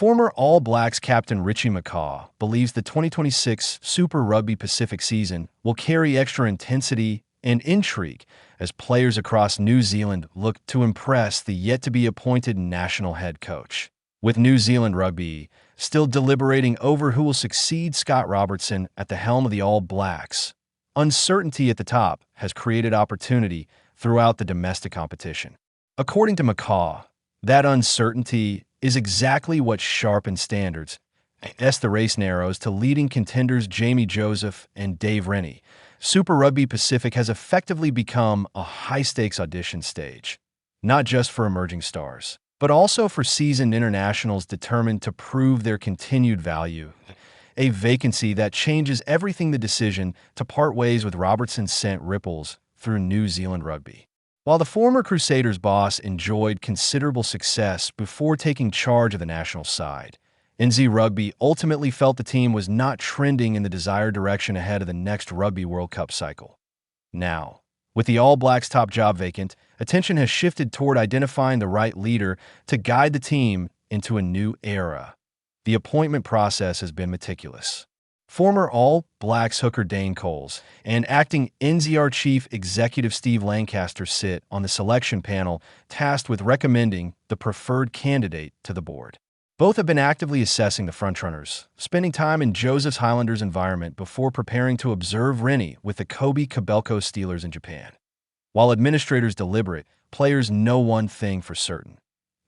Former All Blacks captain Richie McCaw believes the 2026 Super Rugby Pacific season will carry extra intensity and intrigue as players across New Zealand look to impress the yet-to-be-appointed national head coach. With New Zealand Rugby still deliberating over who will succeed Scott Robertson at the helm of the All Blacks, uncertainty at the top has created opportunity throughout the domestic competition. According to McCaw, that uncertainty is exactly what sharpens standards as the race narrows to leading contenders Jamie Joseph and Dave Rennie. Super Rugby Pacific has effectively become a high-stakes audition stage, not just for emerging stars, but also for seasoned internationals determined to prove their continued value. A vacancy that changes everything. The decision to part ways with Robertson sent ripples through New Zealand Rugby. While the former Crusaders boss enjoyed considerable success before taking charge of the national side, NZ Rugby ultimately felt the team was not trending in the desired direction ahead of the next Rugby World Cup cycle. Now, with the All Blacks top job vacant, attention has shifted toward identifying the right leader to guide the team into a new era. The appointment process has been meticulous. Former All Blacks hooker Dane Coles and acting NZR chief executive Steve Lancaster sit on the selection panel tasked with recommending the preferred candidate to the board. Both have been actively assessing the frontrunners, spending time in Joseph's Highlanders environment before preparing to observe Rennie with the Kobe Kobelco Steelers in Japan. While administrators deliberate, players know one thing for certain: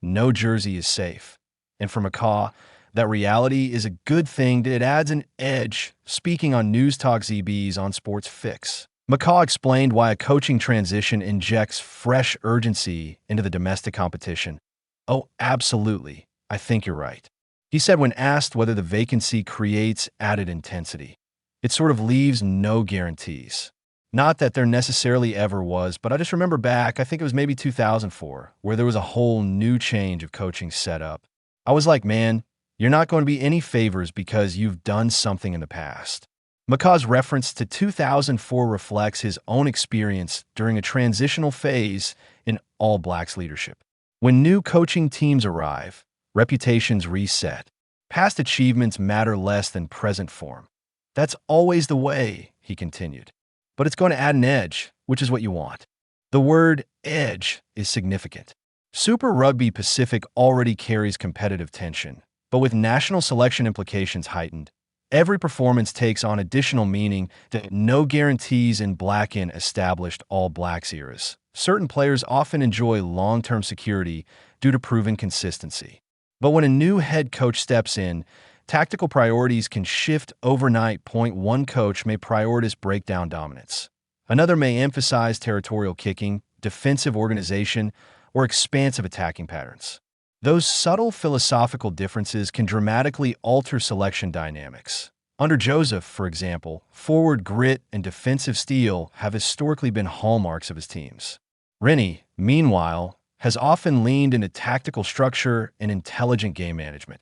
no jersey is safe. And for McCaw, that reality is a good thing. It adds an edge. Speaking on News Talk ZB's on Sports Fix, McCaw explained why a coaching transition injects fresh urgency into the domestic competition. "Oh, absolutely. I think you're right," he said when asked whether the vacancy creates added intensity. "It sort of leaves no guarantees. Not that there necessarily ever was, but I just remember back, I think it was maybe 2004, where there was a whole new change of coaching setup. I was like, man, you're not going to be any favors because you've done something in the past." McCaw's reference to 2004 reflects his own experience during a transitional phase in All Blacks leadership. When new coaching teams arrive, reputations reset. Past achievements matter less than present form. "That's always the way," he continued. "But it's going to add an edge, which is what you want." The word edge is significant. Super Rugby Pacific already carries competitive tension, but with national selection implications heightened, every performance takes on additional meaning. That no guarantees in Black in established All Blacks eras. Certain players often enjoy long-term security due to proven consistency. But when a new head coach steps in, tactical priorities can shift overnight. One coach may prioritize breakdown dominance. Another may emphasize territorial kicking, defensive organization, or expansive attacking patterns. Those subtle philosophical differences can dramatically alter selection dynamics. Under Joseph, for example, forward grit and defensive steel have historically been hallmarks of his teams. Rennie, meanwhile, has often leaned into tactical structure and intelligent game management.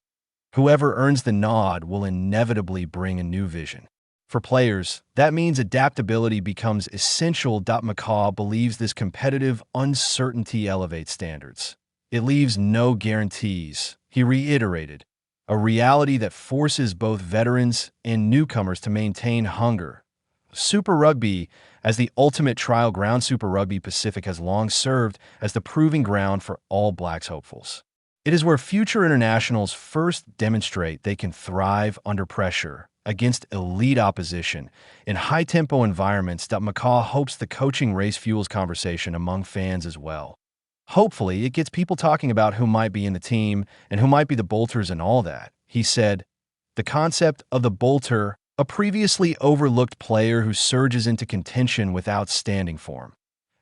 Whoever earns the nod will inevitably bring a new vision. For players, that means adaptability becomes essential. McCaw believes this competitive uncertainty elevates standards. "It leaves no guarantees," he reiterated, a reality that forces both veterans and newcomers to maintain hunger. Super Rugby, as the ultimate trial ground, Super Rugby Pacific has long served as the proving ground for All Blacks hopefuls. It is where future internationals first demonstrate they can thrive under pressure against elite opposition in high-tempo environments. McCaw hopes the coaching race fuels conversation among fans as well. Hopefully, it gets people talking about who might be in the team and who might be the bolters and all that. He said, "The concept of the bolter, a previously overlooked player who surges into contention with outstanding form,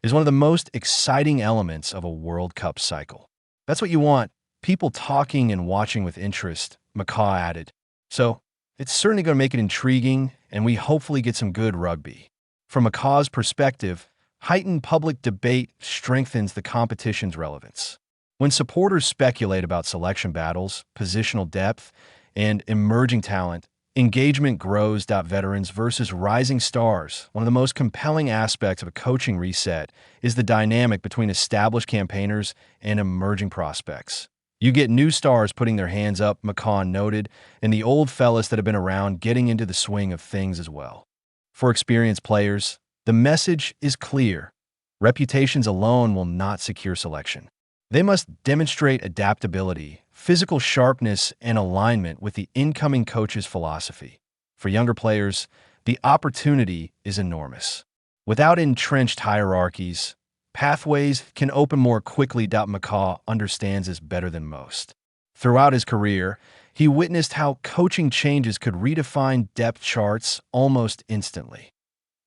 is one of the most exciting elements of a World Cup cycle. That's what you want, people talking and watching with interest," McCaw added. "So, it's certainly going to make it intriguing, and we hopefully get some good rugby." From McCaw's perspective, heightened public debate strengthens the competition's relevance. When supporters speculate about selection battles, positional depth, and emerging talent, engagement grows. Veterans versus rising stars. One of the most compelling aspects of a coaching reset is the dynamic between established campaigners and emerging prospects. You get new stars putting their hands up, McCaw noted, and the old fellas that have been around getting into the swing of things as well. For experienced players, the message is clear. Reputations alone will not secure selection. They must demonstrate adaptability, physical sharpness, and alignment with the incoming coach's philosophy. For younger players, the opportunity is enormous. Without entrenched hierarchies, pathways can open more quickly. McCaw understands this better than most. Throughout his career, he witnessed how coaching changes could redefine depth charts almost instantly.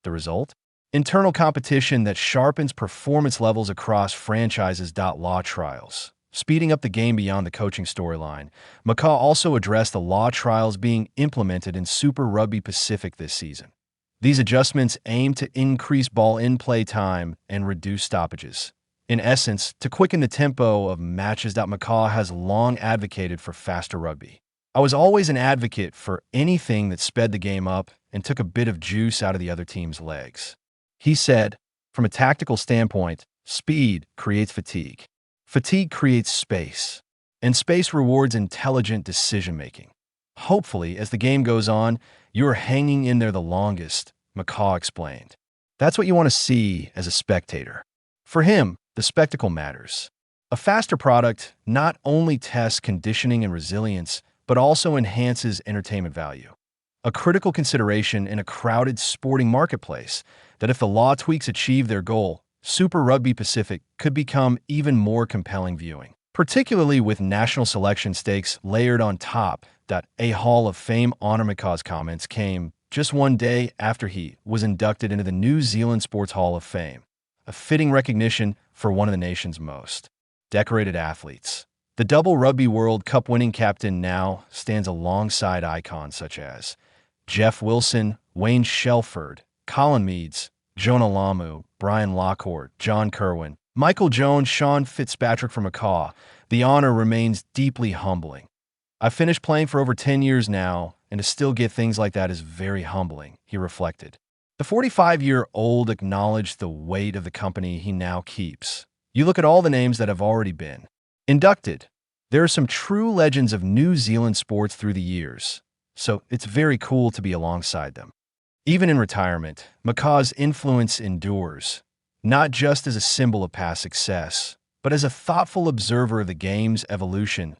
The result? Internal competition that sharpens performance levels across franchises. Law trials. Speeding up the game beyond the coaching storyline, McCaw also addressed the law trials being implemented in Super Rugby Pacific this season. These adjustments aim to increase ball-in-play time and reduce stoppages. In essence, to quicken the tempo of matches. McCaw has long advocated for faster rugby. I was always an advocate for anything that sped the game up and took a bit of juice out of the other team's legs. He said, from a tactical standpoint, speed creates fatigue. Fatigue creates space, and space rewards intelligent decision-making. Hopefully, as the game goes on, you're hanging in there the longest, McCaw explained. That's what you want to see as a spectator. For him, the spectacle matters. A faster product not only tests conditioning and resilience, but also enhances entertainment value. A critical consideration in a crowded sporting marketplace that if the law tweaks achieve their goal, Super Rugby Pacific could become even more compelling viewing, particularly with national selection stakes layered on top. A Hall of Fame honor. McCaw's comments came just one day after he was inducted into the New Zealand Sports Hall of Fame, a fitting recognition for one of the nation's most decorated athletes. The double Rugby World Cup winning captain now stands alongside icons such as Jeff Wilson, Wayne Shelford, Colin Meads, Jonah Lamu, Brian Lockwood, John Kerwin, Michael Jones, Sean Fitzpatrick. For McCaw, the honor remains deeply humbling. I've finished playing for over 10 years now, and to still get things like that is very humbling, he reflected. The 45-year-old acknowledged the weight of the company he now keeps. You look at all the names that have already been inducted. There are some true legends of New Zealand sports through the years, so it's very cool to be alongside them. Even in retirement, McCaw's influence endures, not just as a symbol of past success, but as a thoughtful observer of the game's evolution.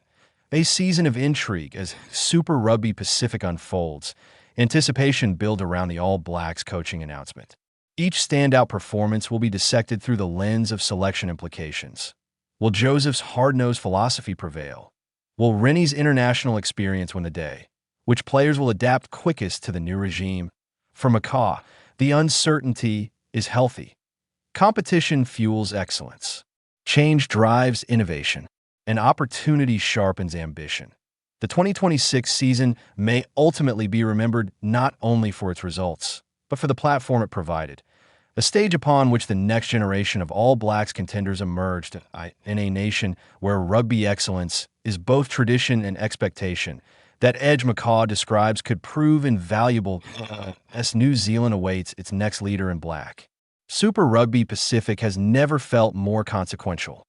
A season of intrigue as Super Rugby Pacific unfolds, anticipation built around the All Blacks coaching announcement. Each standout performance will be dissected through the lens of selection implications. Will Joseph's hard-nosed philosophy prevail? Will Rennie's international experience win the day? Which players will adapt quickest to the new regime? For McCaw, the uncertainty is healthy. Competition fuels excellence. Change drives innovation. And opportunity sharpens ambition. The 2026 season may ultimately be remembered not only for its results, but for the platform it provided, a stage upon which the next generation of All Blacks contenders emerged in a nation where rugby excellence is both tradition and expectation. That edge McCaw describes could prove invaluable as New Zealand awaits its next leader in black. Super Rugby Pacific has never felt more consequential.